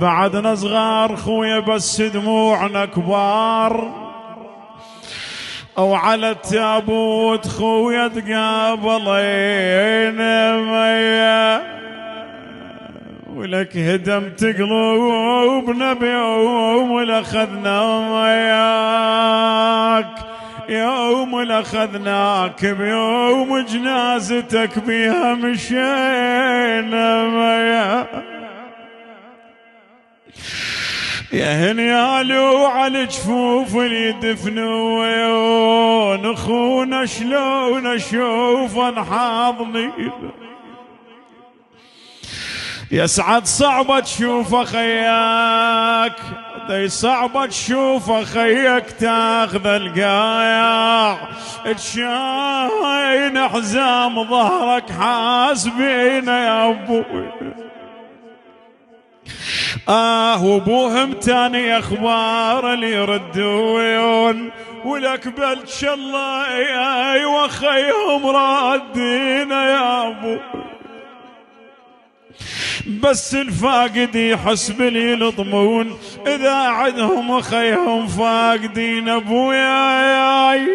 بعدنا صغار خويا بس دموعنا كبار، او على التابوت خويا تقابلينا ميا، ولك هدمت قلوبنا بيوم لاخذنا مياك، يوم لاخذناك بيوم جنازتك بيها مشينا ميا. يا هنيالو على جفوف يدفنون اخونا شلون اشوف انحاضني، يسعد صعبة تشوف خياك، صعبة تشوف خيك تاخذ القايع، تشاين حزام ظهرك حاسبين يا ابوي. وابوهم تاني اخبار اللي يردون، ولك بلش الله ايوه خيهم رادين يا ابو، بس الفاقد يحس باللي يلطمون اذا عدهم خيهم فاقدين ابويا.